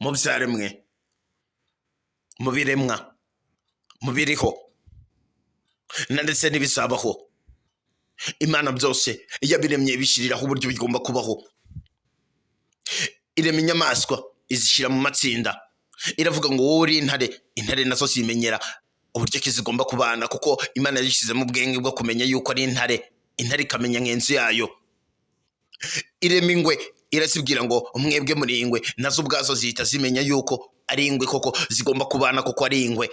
mu byaremwe, mu biremwa, mu biriho ndetse n'ibizabaho. Imana byose yabiremye bishyiriraho uburyo bigomba kubaho. Irema inyamaswa izishyira mu matsinda, iravuga ngo wowe uri intare nazo zimenyera uburyo zigomba kubana, kuko Imana yashyizemo ubwenge bwo kumenya yuko ari intare ikamenya ngenzi yayo. Irema ingwe, irasibwira ngo mwebwe muri ingwe, nazo ubwazo zihita zimenya yuko ari ingwe koko zigomba kubana kuko ari ingwe.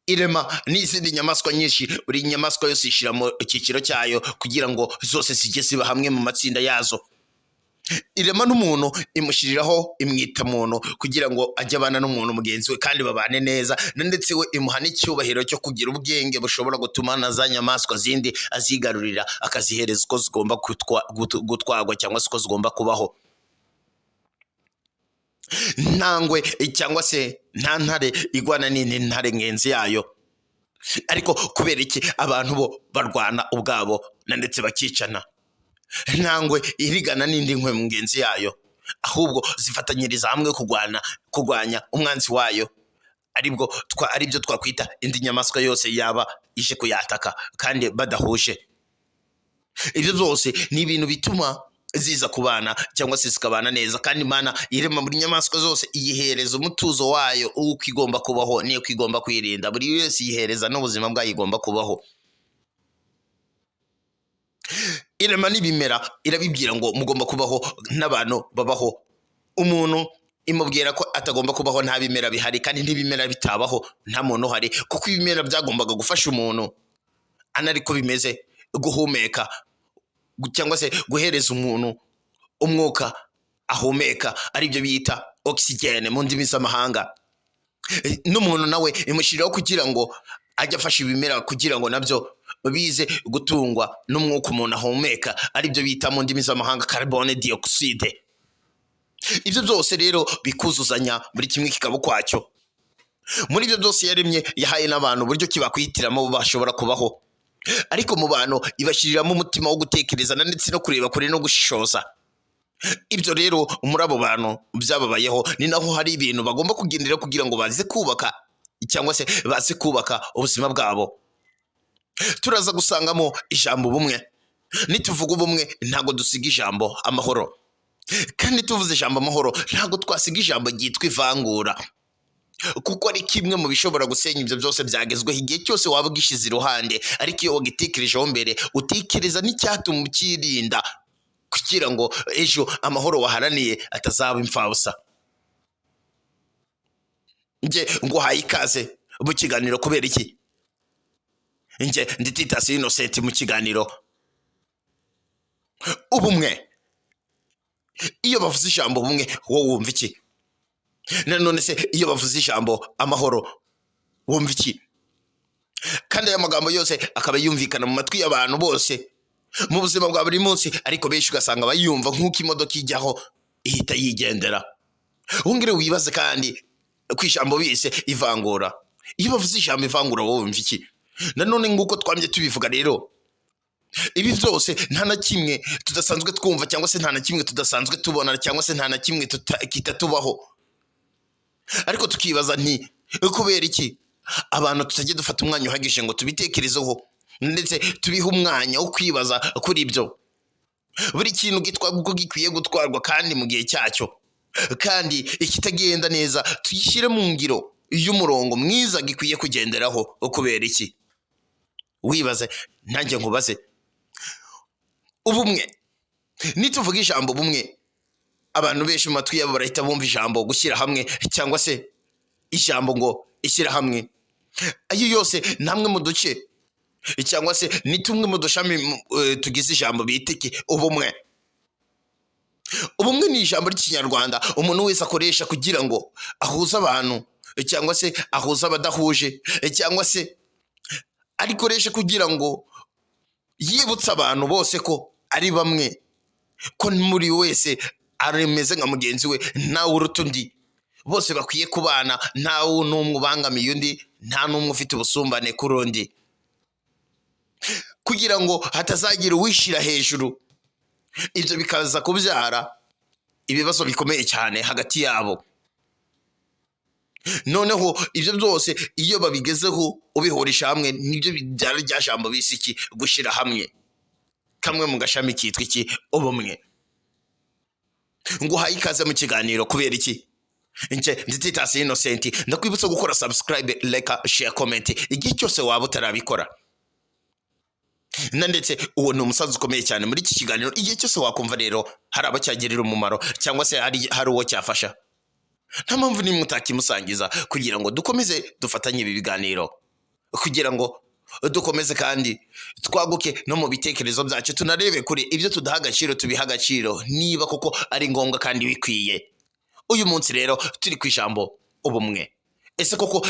Irema n'izindi nyamaswa nyinshi, buri nyamaswa yose ishyira mu cyiciro cyayo kugira ngo zose zijye ziba hamwe mu matsinda yazo. Irema n'umuntu, imushyiriraho imwita muntu kugira ngo ajye abana n'umuntu mugenzi we kandi babane neza, ndetse we imuha n'icyubahiro cyo kugira ubwenge bushobora gutuma na za nyamaswa zindi azigarurira, akazihereza uko zigomba gutwarwa cyangwa se uko zigomba kubaho. Ntangwe cyangwa se nta ntare igwana n'indi ntare ngenzi yayo. Ariko kubera iki abantu bo barwana ubwabo ndetse bakicana? Ntangwe irigana n'indi nkwe ngenzi yayo, ahubwo zifatanyiriza hamwe kurwanya umwanzi wayo, aribyo twakwita indi nyamaswa yose yaba ije kuyataka kandi badahuje. Ibyo byose ni ibintu bituma ziza kubana cyangwa se zikabana neza, kandi Imana irema buri nyamaswa zose iyihereza umutuzo wayo uko igomba kubaho n'iyo igomba kwirinda. Buri wese yihereza n'ubuzima bwayo igomba kubaho. Irema n'ibimera, irabibwira ngo mugomba kubaho n'abantu babaho. Umuntu imubwira ko atagomba kubaho nta bimera bihari, kandi n'ibimera bitabaho nta muntu uhari, kuko ibimera byagombaga gufasha umuntu anariko bimeze guhumeka cyangwa se guhereza umuntu umwuka ahumeka, aribyo bita oxygene mu ndimi z'amahanga. N'umuntu nawe imushyiriraho kugira ngo ajye afasha ibimera kugira ngo nabyo bize gutungwa n'umwuka umuntu ahumeka, aribyo bita mu ndimi z'amahanga carbone dioxide. Ibyo byose rero bikuzuzanya, buri kimwe kikaba kwacyo. Muri ibyo byose yaremye yahaye n'abantu uburyo kibakwihitiramo bashobora kubaho, ariko mu bantu ibashyiriramo umutima wo gutekereza ndetse no kureba kure no gushishoza. Ibyo rero muri abo bantu byababayeho, ni naho hari ibintu bagomba kugendera kugira ngo baze kubaka cyangwa se baze kubaka ubuzima bwabo. Turaza gusangamo ijambo ubumwe. Nituvuga ubumwe ntago dusiga ijambo amahoro, kandi tuvuze ijambo amahoro ntago twasiga ijambo ryitwa ivangura, kuko ari kimwe mu bishobora gusenya ibyo byose byagezweho igihe cyose waba ugishize iruhande. Ariko iyo wagitekerejeho mbere, utekereza n'icyatuma ukirinda kugira ngo ejo amahoro waharaniye atazaba imfabusa. Nge nguhaye ikaze mu kiganiro kubera iki? Nge ndititasi Innocent mu kiganiro ubumwe. Iyo bavuze ijambo ubumwe wowe wumva iki? Nanone se iyo bavuze ijambo amahoro wumva iki? Kandi aya magambo yose akaba yumvikana mu matwi y'abantu bose mu buzima bwa buri munsi, ariko benshi ugasanga bayumva nk'uko imodoka ijyaho ihita yigendera. Ungire wibaze kandi ku ijambo bise ivangura. Iyo bavuze ijambo ivangura wowe wumva iki? Nanone nguko twambye tubivuga rero, ibi byose nta na kimwe tudasanzwe twumva cyangwa se nta na kimwe tudasanzwe tubona cyangwa se nta na kimwe kitatubaho. Ariko tukibaza nti kubera iki abantu tutajye dufata umwanya uhagije ngo tubitekerezeho ndetse tubihe umwanya wo kwibaza kuri ibyo. Buri kintu gitwarwa uko gikwiye gutwarwa kandi mu gihe cyacyo, kandi ikitagenda neza tuyishyire mu ngiro y'umurongo mwiza gikwiye kugenderaho. Kubera iki? Wibaze nanjye nkubaze. Ubumwe, nituvuga ijambo bumwe, abantu benshi mu matwi yabo barahita bumva ijambo gushyira hamwe cyangwa se ijambo ngo ishyira hamwe. Ayo yose namwe mu duce cyangwa se ni tumwe mu dushami tugize ijambo bita iki? Ubumwe. Ubumwe ni ijambo ry'ikinyarwanda umuntu wese akoresha kugira ngo ahuze abantu cyangwa se ahuze abadahuje, cyangwa se arikoresha kugira ngo yibutse abantu bose ko ari bamwe, ko muri wese aremeze nka mugenzi we, ntawe uruta undi, bose bakwiye kubana, ntawe n'umwe ubangamiye undi, nta n'umwe ufite ubusumbane kuri undi, kugira ngo hatazagira uwishyira hejuru. Ibyo bikaza kubyara ibibazo bikomeye cyane hagati yabo. Noneho ibyo byose iyo babigezeho ubihurisha hamwe nibyo byara rya jambo bise iki gushira hamwe, kamwe mu gashami kitwa iki ubumwe. Nguhaye ikaze mu kiganiro kubera iki nje ndititasi Innocent, ndakwibutsa gukora subscribe, like, share, comment igihe cyose waba utarabikora. Ndetse uwo ni umusazi ukomeye cyane muri iki kiganiro, igihe cyose wakumva rero hari abacyagirira umumaro cyangwa se hari uwo cyafasha, nta mpamvu nimwe utakimusangiza kugira ngo dukomeze dufatanye ibi biganiro, kugira ngo dukomeze kandi twaguke no mu bitekerezo byacu, tunarebe kuri ibyo tudaha agaciro tubiha agaciro niba koko ari ngombwa kandi bikwiye. Uyu munsi rero turi ku ijambo ubumwe. Ese koko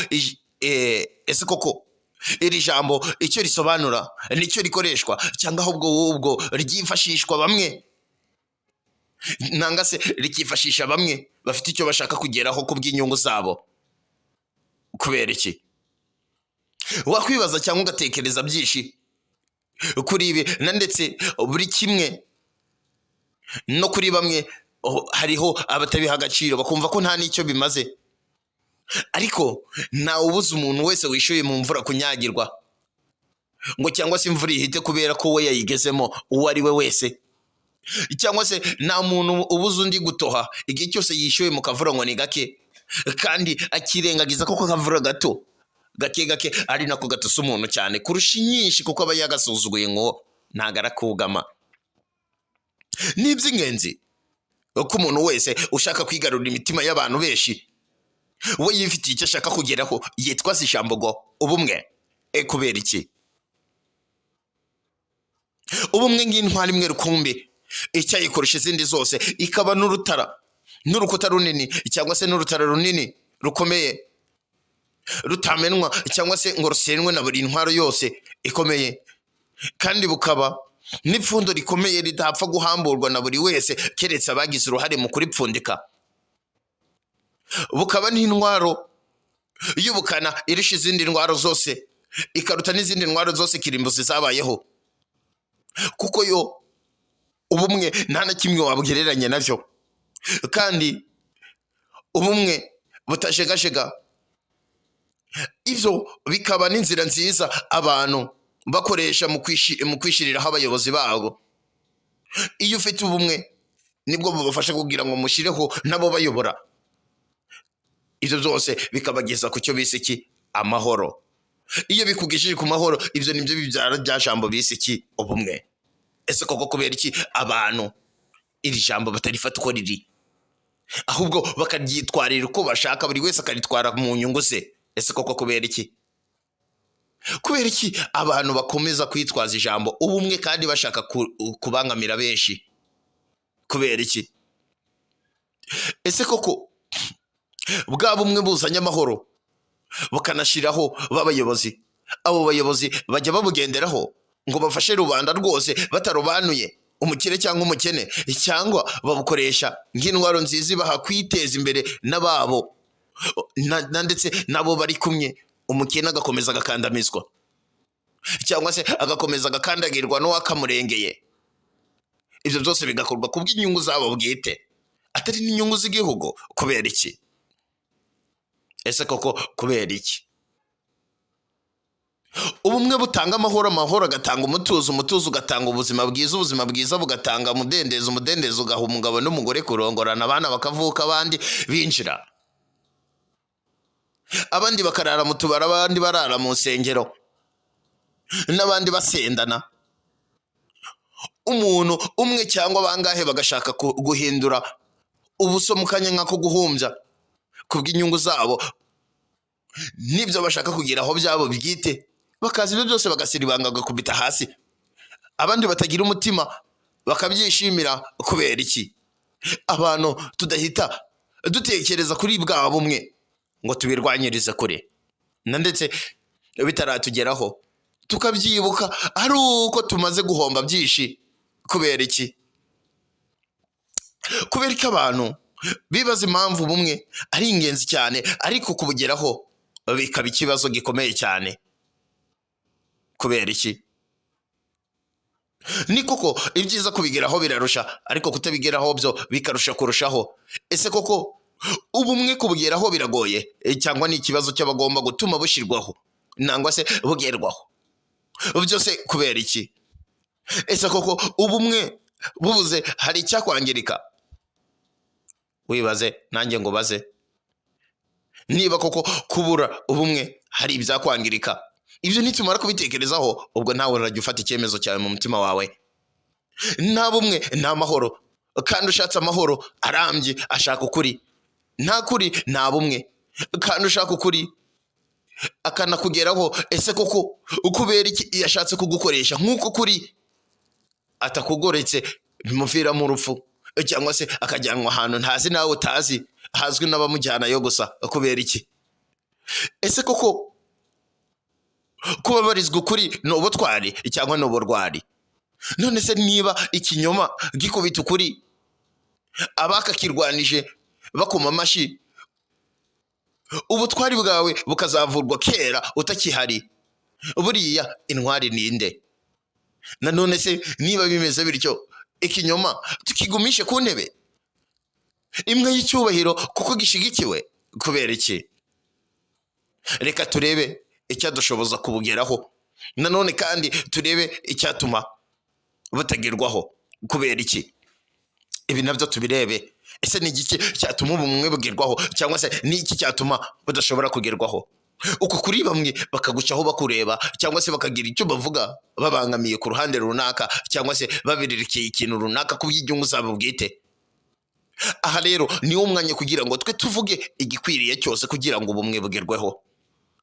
iri jambo icyo risobanura nicyo rikoreshwa cyangwa ahubwo ryifashishwa bamwe, nanga se rikifashisha bamwe bafite icyo bashaka kugeraho ku bw'inyungu zabo? Kubera iki? Wakwibaza cyangwa ugatekereza byinshi kuri ibi, ndetse buri kimwe no kuri bamwe hariho abatabiha agaciro bakumva ko nta n'icyo bimaze. Ariko ntawe ubuza umuntu wese wishyuye mu mvura kunyagirwa ngo cyangwa se imvura ihite kubera ko we yayigezemo, uwo ari we wese. Cyangwa se nta muntu ubuza undi gutoha igihe cyose yishyuye mu kavura ngo ni gake, kandi akirengagiza koko kavura gato gake ari nako gatusa umuntu cyane kurusha inyinshi, kuko aba yagasuzuguye ngo ntago arakugama. Ni iby'ingenzi ko umuntu wese ushaka kwigarurira imitima y'abantu benshi we yifitiye icyo ashaka kugeraho yitwaza ijambo ngo ubumwe. Kubera iki? Ubumwe nk'intwari imwe rukumbi icyayikoresha izindi zose, ikaba n'urukuta runini cyangwa se n'urutara runini rukomeye rutamenwa cyangwa se ngo rusenwe na buri ntwaro yose ikomeye, kandi bukaba n'ipfundo rikomeye ridapfa guhamburwa na buri wese keretse abagize uruhare mu kuripfundika. Bukaba n'intwaro y'ubukana irusha izindi ntwaro zose, ikaruta n'izindi ntwaro zose kirimbuzi zabayeho, kuko yo ubumwe nta na kimwe wabugereranya navyo, kandi ubumwe butajegajega. Ibyo bikaba n'inzira nziza abantu bakoresha mu kwishiriraho abayobozi babo. Iyo ufite ubumwe nibwo bubafasha kugira ngo mushireho nabo bayobora. Ibyo byose bikabageza ku cyo bise iki amahoro. Iyo bikugejeje ku mahoro, ibyo nibyo bibyara rya jambo bise iki ubumwe. Ese koko kubera iki abantu iri jambo batarifata uko riri, ahubwo bakaryitwarira uko bashaka, buri wese akaritwara mu nyungu ze? Ese koko kubera iki? Kubera iki abantu bakomeza kwitwaza ijambo ubumwe kandi bashaka kubangamira benshi? Kubera iki? Ese koko bwa bumwe buzanye amahoro bukanashiraho b'abayobozi, abo bayobozi bajya babugenderaho ngo bafashe rubanda rwose batarobanuye umukire cyangwa umukene, cyangwa babukoresha nk'intwaro nziza ibaha kwiteza imbere n'ababo, ndetse nabo bari kumwe, umukene agakomeza agakandamizwa cyangwa se agakomeza agakandagirwa n'uwakamurengeye. Ibyo byose bigakorwa ku bw'inyungu zabo bwite, atari n'inyungu z'igihugu. Kubera iki? Ese koko kubera iki? Ubumwe butanga amahoro, amahoro agatanga umutuzo, umutuzo ugatanga ubuzima bwiza, ubuzima bwiza bugatanga umudendezo, umudendezo ugaha umugabo n'umugore kurongorana, abana bakavuka, abandi binjira, abandi bakarara mu tubara, abandi barara mu nsengero, n'abandi basendana. Umuntu umwe cyangwa bangahe bagashaka guhindura ubuso mu kanya nk'ako guhumbya ku bw'inyungu zabo n'ibyo bashaka kugeraho byabo bwite, bakaza ibyo byose bagasiribanga bagakubita hasi. Abandi batagira umutima bakabyishimira. Kubera iki abantu tudahita dutekereza kuri bwa bumwe ngo tubirwanyirize kure, ndetse bitaratugeraho tukabyibuka ari uko tumaze guhomba byinshi? Kubera iki? Kubera ko abantu bibaza impamvu ubumwe ari ingenzi cyane, ariko kubugeraho bikaba ikibazo gikomeye cyane. Kubera iki? ni koko ibyiza kubigeraho birarusha ariko kutabigeraho byo bikarusha kurushaho. Ese koko ubumwe kubugeraho biragoye cyangwa ni ikibazo cy'abagomba gutuma bushyirwaho nangwa se bugerwaho? Byose kubera iki? Ese koko ubumwe bubuze hari icyakwangirika? Wibaze nanjye ngo baze, niba koko kubura ubumwe hari ibyakwangirika, ibyo nitumara kubitekerezaho ubwo nawe urajya ufata icyemezo cyawe mu mutima wawe. Nta bumwe nta mahoro, kandi ushatse amahoro arambye ashaka ukuri. Nta kuri nta bumwe, kandi ushaka ukuri akanakugeraho. Ese koko ukubera iki yashatse kugukoresha nk'uko kuri atakugoretse bimuvira mu rupfu, cyangwa se akajyanwa ahantu ntazi nawe utazi, hazwi n'abamujyanayo gusa? Kubera iki? Ese koko kubabarizwa ukuri ni ubutwari cyangwa ni uburwari? None se niba ikinyoma gikubita ukuri, abakakirwanije bakoma amashyi, ubutwari bwawe bukazavurwa kera utakihari, buriya intwari ninde? Nanone se niba bimeze bityo, ikinyoma tukigumishe ku ntebe imwe y'icyubahiro kuko gishigikiwe? Kubera iki? Reka turebe icyadushoboza kubugeraho, nanone kandi turebe icyatuma butagerwaho. Kubera iki? Ibi nabyo tubirebe. Ese ni iki cyatuma ubumwe bugerwaho, cyangwa se ni iki cyatuma budashobora kugerwaho? Uko kuri bamwe bakagucaho bakureba, cyangwa se bakagira icyo bavuga babangamiye ku ruhande runaka, cyangwa se babirikiye ikintu runaka ku by'inyungu zabo bwite. Aha rero ni wo mwanya kugira ngo twe tuvuge igikwiriye cyose kugira ngo ubumwe bugerweho.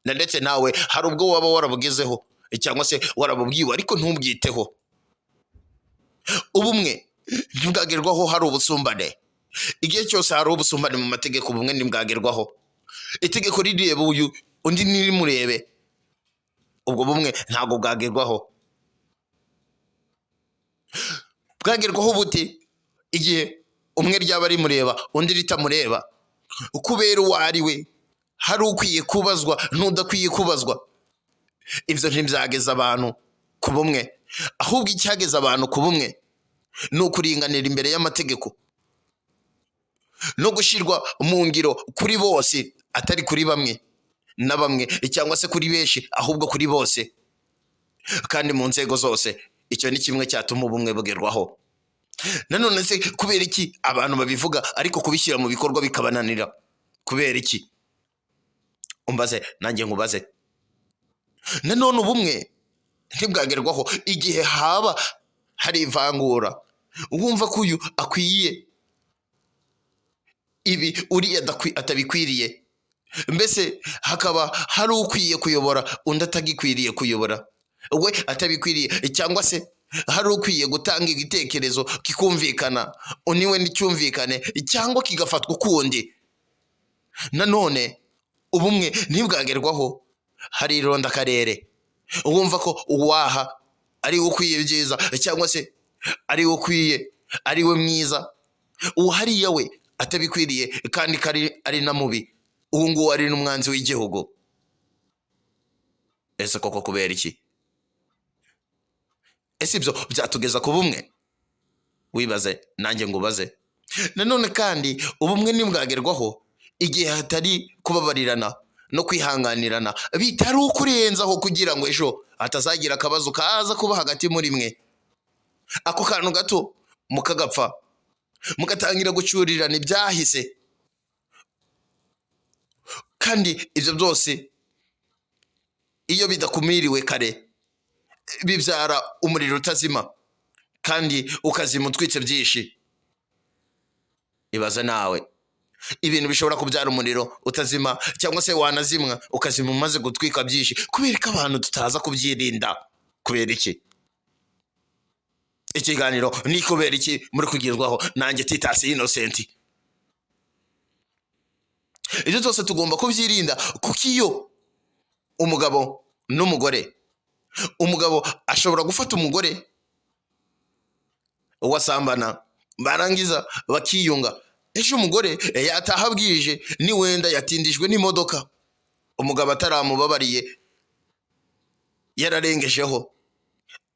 Na ndetse nawe hari ubwo waba warabugezeho cyangwa se warabubwiwe ariko ntubwiteho. Ubumwe ntibwagerwaho hari ubusumbane. Igihe cyose hari ubusumbane mu mategeko, ubumwe ntibwagerwaho. Itegeko rireba uyu undi ntirimurebe, ubwo bumwe ntabwo bwagerwaho. Bwagerwaho buti? Igihe umwe ryaba rimureba undi ritamureba, kubera uwo ari we, hari ukwiye kubazwa n'udakwiye kubazwa. Ibyo ntibyageza abantu ku bumwe, ahubwo icyageza abantu ku bumwe ni ukuringanira imbere y'amategeko no gushyirwa mu ngiro kuri bose, atari kuri bamwe na bamwe, cyangwa se kuri benshi, ahubwo kuri bose kandi mu nzego zose. Icyo ni kimwe cyatuma ubumwe bugerwaho. Nanone se kubera iki abantu babivuga ariko kubishyira mu bikorwa bikabananira? Kubera iki? Umbaze nanjye nkubaze. Nanone ubumwe ntibwagerwaho igihe haba hari ivangura, wumva ko uyu akwiye ibi uriya atabikwiriye, mbese hakaba hari ukwiye kuyobora undi atagikwiriye kuyobora, we atabikwiriye, cyangwa se hari ukwiye gutanga igitekerezo kikumvikana undi we nticyumvikane cyangwa kigafatwa ukundi. Nanone ubumwe ntibwagerwaho hari ironda akarere, wumva ko uwaha ari we ukwiye byiza, cyangwa se ari we ukwiye, ari we mwiza, uwo hariya we atabikwiriye kandi ari na mubi, uwo nguwo ari n'umwanzi w'igihugu. Ese koko kubera iki? Ese ibyo byatugeza ku bumwe? Wibaze nanjye ngubaze. Nanone kandi ubumwe ntibwagerwaho igihe hatari kubabarirana no kwihanganirana bitari ukurenzaho, kugira ngo ejo hatazagira akabazo kaza kuba hagati muri mwe. Ako kantu gato mukagapfa, mugatangira gucurirana ibyahise, kandi ibyo byose iyo bidakumiriwe kare bibyara umuriro utazima, kandi ukazima utwitse byinshi. Ibaze nawe ibintu bishobora kubyara umuriro utazima, cyangwa se wanazimwa ukazima umaze gutwika byinshi, kubera ko abantu tutaza kubyirinda. Kubera iki? Ikiganiro ni kubera iki muri kugezwaho nanjye Titasi Innocent. Ibyo byose tugomba kubyirinda, kuko iyo umugabo n'umugore, umugabo ashobora gufata umugore wasambana, barangiza bakiyunga, ejo umugore yataha bwije, ni wenda yatindijwe n'imodoka, umugabo ataramubabariye, yararengejeho,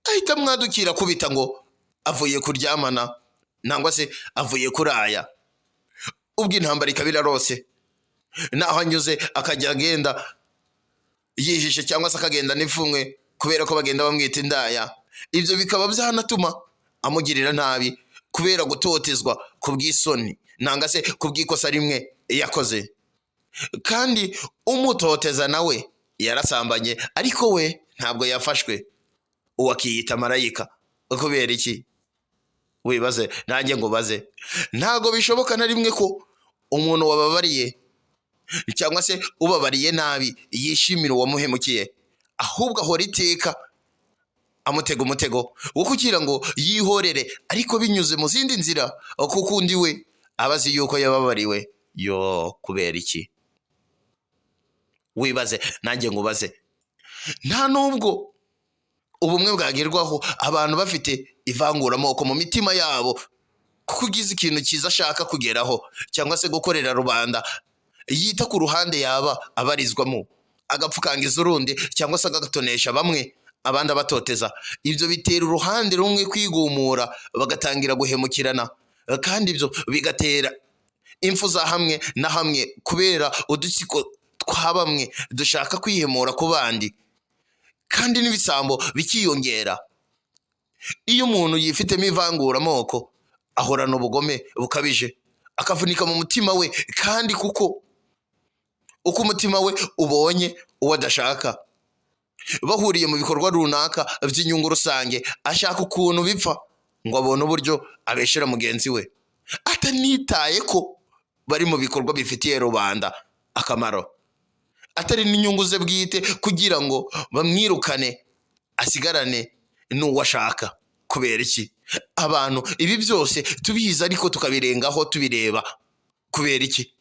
ahita mwadukira kubita ngo avuye kuryamana nangwa se avuye kuraya. Ubwo intambara ikabira rose naho anyuze akajya agenda yihishe cyangwa se akagenda n'ipfunwe kubera ko bagenda bamwita indaya. Ibyo bikaba byanatuma amugirira nabi kubera gutotezwa kubw'isoni nanga se kubw'ikosa rimwe yakoze. Kandi umutoteza nawe yarasambanye ariko we ntabwo yafashwe, uwakiyita marayika. Kubera iki? Wibaze nanjye ngo baze. Ntago bishoboka na rimwe ko umuntu wababariye cyangwa se ubabariye nabi yishimira uwamuhemukiye, ahubwo ahora iteka amutega umutego wo kugira ngo yihorere, ariko binyuze mu zindi nzira, kuko undi we abazi yuko yababariwe. Yo, kubera iki? Wibaze nanjye ngo baze. Nta nubwo ubumwe bwagerwaho abantu bafite ivanguramoko mu mitima yabo, kuko ugize ikintu cyiza ashaka kugeraho cyangwa se gukorera rubanda, yita ku ruhande yaba abarizwamo, agapfukangiza urundi cyangwa se agatonesha bamwe abandi abatoteza. Ibyo bitera uruhande rumwe kwigumura, bagatangira guhemukirana, kandi ibyo bigatera impfu za hamwe na hamwe kubera udutsiko twa bamwe dushaka kwihemura ku bandi, kandi n'ibisambo bikiyongera. Iyo umuntu yifitemo ivanguramoko ahorana ubugome bukabije, akavunika mu mutima we, kandi kuko uko umutima we ubonye uwo adashaka, bahuriye mu bikorwa runaka by'inyungu rusange, ashaka ukuntu bipfa ngo abone uburyo abeshera mugenzi we, atanitaye ko bari mu bikorwa bifitiye rubanda akamaro, atari n'inyungu ze bwite, kugira ngo bamwirukane asigarane n'uwo ashaka. Kubera iki? Abantu ibi byose tubizi ariko tukabirengaho tubireba. Kubera iki?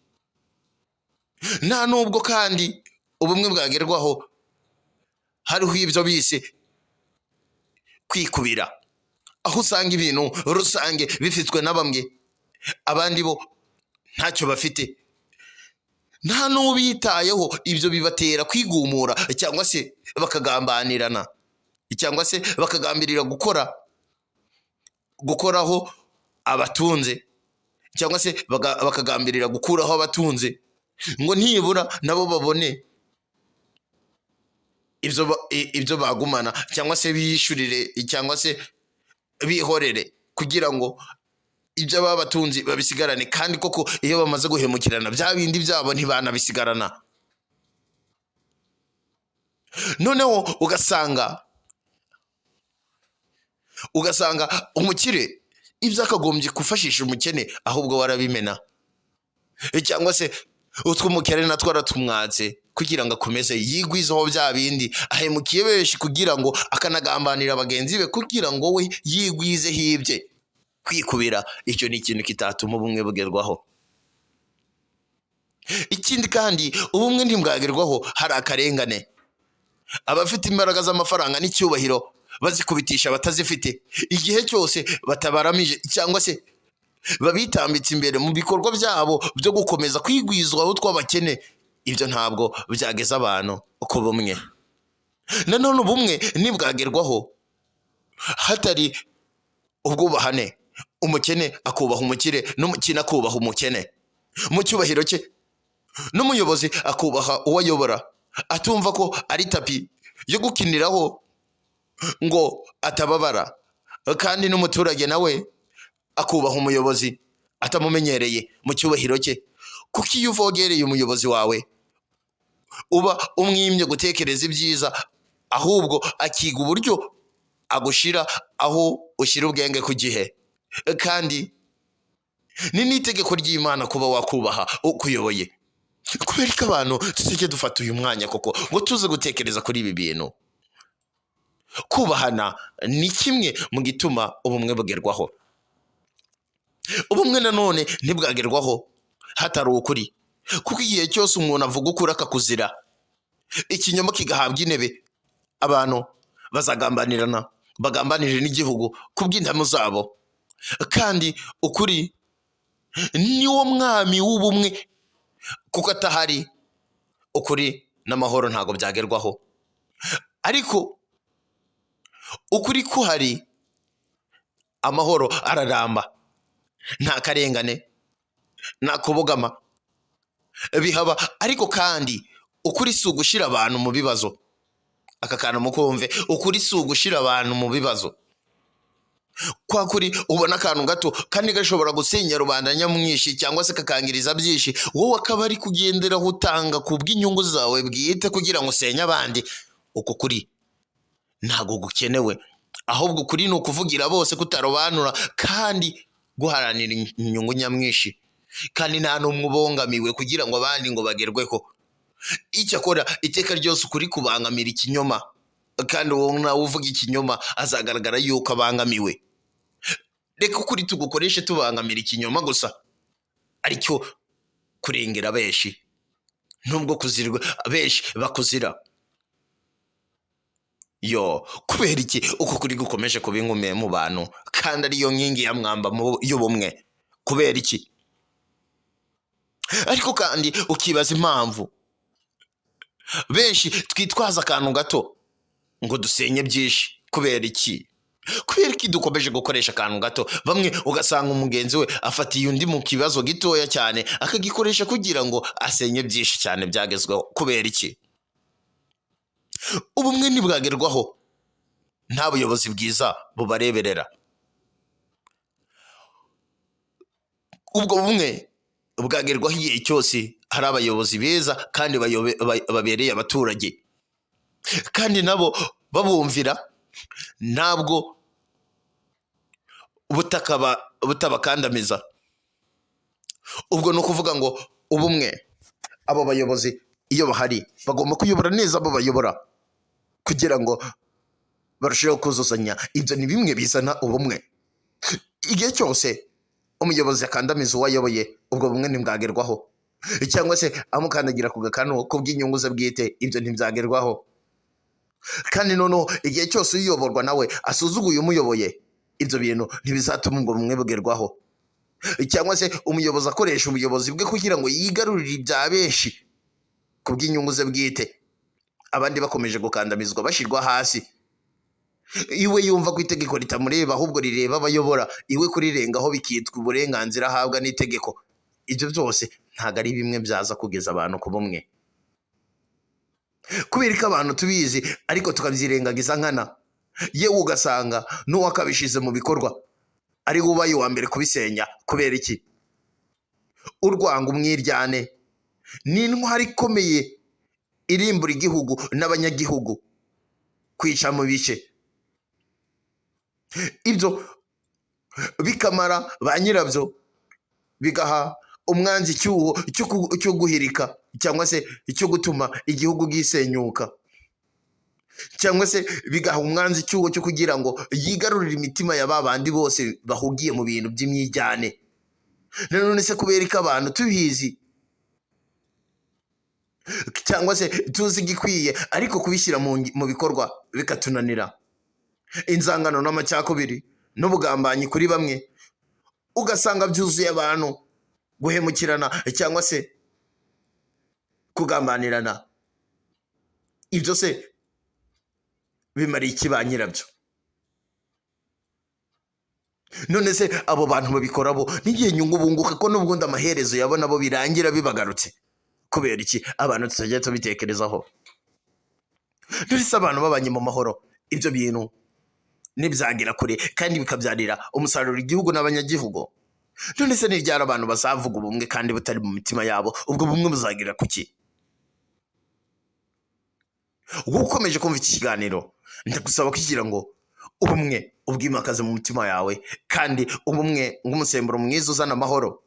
Nta nubwo kandi ubumwe bwagerwaho hariho ibyo bise kwikubira, aho usanga ibintu rusange bifitwe na bamwe, abandi bo ntacyo bafite, nta n'ubitayeho. Ibyo bibatera kwigumura cyangwa se bakagambanirana, cyangwa se bakagambirira gukoraho abatunze, cyangwa se bakagambirira gukuraho abatunze, ngo ntibura nabo babone ibyo bagumana, cyangwa se biyishurire cyangwa se bihorere, kugira ngo ibyo babatunzi babisigarane. Kandi koko iyo bamaze guhemukirana, bya bindi byabo ntibanabisigarana. Noneho ugasanga umukire ibyo akagombye gufashisha umukene ahubwo warabimena, cyangwa se utw'umukene natwo aratumwatse kugira ngo akomeze yigwizeho bya bindi. Ahemukiye benshi kugira ngo akanagambanira bagenzi be kugira ngo we yigwizeho ibye. Kwikubira, icyo ni ikintu kitatuma ubumwe bugerwaho. Ikindi kandi, ubumwe ntibwagerwaho hari akarengane. Abafite imbaraga z'amafaranga n'icyubahiro bazikubitisha batazifite, igihe cyose batabaramije cyangwa se babitambitse imbere mu bikorwa byabo byo gukomeza kwigwizwaho tw'abakene. Ibyo ntabwo byageza abantu ku bumwe. Nanone ubumwe ntibwagerwaho hatari ubwubahane, umukene akubaha umukire n'umukene akubaha umukene mu cyubahiro cye, n'umuyobozi akubaha uwo ayobora, atumva ko ari tapi yo gukiniraho ngo atababara, kandi n'umuturage nawe akubaha umuyobozi atamumenyereye mu cyubahiro cye, kuko iyo uvogereye umuyobozi wawe uba umwimye gutekereza ibyiza, ahubwo akiga uburyo agushira aho ushyira ubwenge ku gihe. Kandi ni n'itegeko ry'Imana kuba wakubaha ukuyoboye. Kubera ko abantu tujye dufata uyu mwanya koko ngo tuze gutekereza kuri ibi bintu. Kubahana ni kimwe mu gituma ubumwe bugerwaho. Ubumwe nanone ntibwagerwaho hatari ukuri, kuko igihe cyose umuntu avuga ukuri akakuzira, ikinyoma kigahabwa intebe, abantu bazagambanirana, bagambanirira n'igihugu kubw'indamu zabo. Kandi ukuri niwo mwami w'ubumwe, kuko atahari ukuri n'amahoro ntabwo byagerwaho. Ariko ukuri kuhari amahoro araramba, nta karengane, nta kubogama bihaba. Ariko kandi ukuri si ugushira abantu mu bibazo. Aka kantu mukumve, ukuri si ugushira abantu mu bibazo. Kwa kuri ubona akantu gato kandi gashobora gusenya rubanda nyamwinshi cyangwa se kakangiriza byinshi, wowe akaba ari kugendera utanga ku bw'inyungu zawe bwite kugira ngo usenye abandi. Uko kuri ntago gukenewe, ahubwo ukuri ni ukuvugira bose, kutarobanura kandi guharanira inyungu nyamwinshi, kandi nta n'umwe ubongamiwe kugira ngo abandi ngo bagerweho. Icyakora iteka ryose ukuri kubangamira ikinyoma, kandi uwo nawe uvuga ikinyoma azagaragara yuko abangamiwe. Reka ukuri tugukoreshe tubangamira ikinyoma gusa, aricyo kurengera benshi, nubwo kuzirwa benshi bakuzira. Kubera iki uko kuri gukomeje kuba inkomeye mu bantu kandi ariyo nkingi ya mwamba y'ubumwe? Kubera iki? Ariko kandi ukibaza impamvu benshi twitwaza akantu gato ngo dusenye byinshi. Kubera iki? Kubera iki dukomeje gukoresha akantu gato? Bamwe ugasanga umugenzi we afatiye undi mu kibazo gitoya cyane akagikoresha kugira ngo asenye byinshi cyane byagezweho. Kubera iki? Ubumwe ntibwagerwaho nta buyobozi bwiza bubareberera. Ubwo bumwe bwagerwaho igihe cyose hari abayobozi beza kandi babereye abaturage, kandi nabo babumvira, ntabwo butabakandamiza. Ubwo ni ukuvuga ngo ubumwe, abo bayobozi iyo bahari bagomba kuyobora neza abo bayobora kugira ngo barusheho kuzuzanya. Ibyo ni bimwe bizana ubumwe. Igihe cyose umuyobozi akandamiza uwo ayoboye, ubwo bumwe ntibwagerwaho, cyangwa se amukandagira ku gakanu ku bw'inyungu ze bwite, ibyo ntibyagerwaho. Kandi noneho igihe cyose uyoborwa nawe asuzuguye umuyoboye, ibyo bintu ntibizatuma ubwo bumwe bugerwaho. Cyangwa se umuyobozi akoresha ubuyobozi bwe kugira ngo yigarurire ibya benshi ku bw'inyungu ze bwite, abandi bakomeje gukandamizwa bashyirwa hasi. Iwe yumva ko itegeko ritamureba ahubwo rireba abayobora, iwe kurirengaho bikitwa uburenganzira ahabwa n'itegeko. Ibyo byose ntabwo ari bimwe byaza kugeza abantu ku bumwe. Kubera ko abantu tubizi ariko tukabyirengagiza nkana, yewe ugasanga n'uwakabishize mu bikorwa ari we ubaye uwa mbere kubisenya. Kubera iki? Urwanga, umwiryane ni intwari ikomeye irimbura igihugu n'abanyagihugu, kwica mu bice. Ibyo bikamara ba nyirabyo, bigaha umwanzi icyuho cyo guhirika cyangwa se cyo gutuma igihugu gisenyuka, cyangwa se bigaha umwanzi icyuho cyo kugira ngo yigarurire imitima ya ba bandi bose bahugiye mu bintu by'imyijyane. None se kubera ko abantu tubizi cyangwa se tuzi igikwiye ariko kubishyira mu bikorwa bikatunanira, inzangano n'amacakubiri n'ubugambanyi kuri bamwe, ugasanga byuzuye abantu guhemukirana cyangwa se kugambanirana. Ibyo se bimariye iki ba nyirabyo? None se abo bantu babikora bo n'igihe nyungu bunguka ko n'ubundi amaherezo yabona bo birangira bibagarutse? Kubera iki abantu tutajya tubitekerezaho? None se abantu babanye mu mahoro, ibyo bintu nibyagira kure kandi bikabyarira umusaruro igihugu n'abanyagihugu. None se niryara abantu bazavuga ubumwe kandi butari mu mitima yabo, ubwo bumwe buzagira kuki? Ukomeje kumva iki kiganiro, ndagusaba kugira ngo ubumwe ubwimakaze mu mutima yawe, kandi ubumwe ng'umusemburo mwiza uzana amahoro,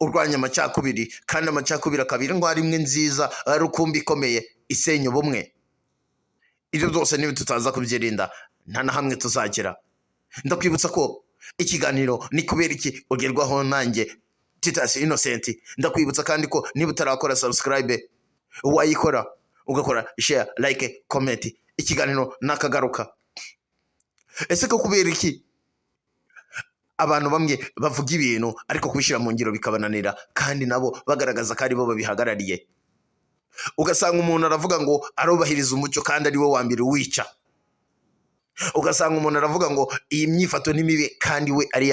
urwanya amacakubiri, kandi amacakubiri akaba indwara imwe nziza rukumbi ikomeye isenya ubumwe. Ibyo byose niba tutaza kubyirinda nta na hamwe tuzagera. Ndakwibutsa ko ikiganiro ni kubera iki ugerwaho nanjye Titus Innocent. Ndakwibutsa kandi ko niba utarakora subscribe wayikora, ugakora share, like, comment. Ikiganiro nakagaruka. Ese ko kubera iki abantu bamwe bavuga ibintu ariko kubishyira mu ngiro bikabananira, kandi nabo bagaragaza ko ari bo babihagarariye? Ugasanga umuntu aravuga ngo arubahiriza umucyo kandi ari we wa mbere wica. ugasanga umuntu aravuga ngo iyi myifato ni mibi kandi we ari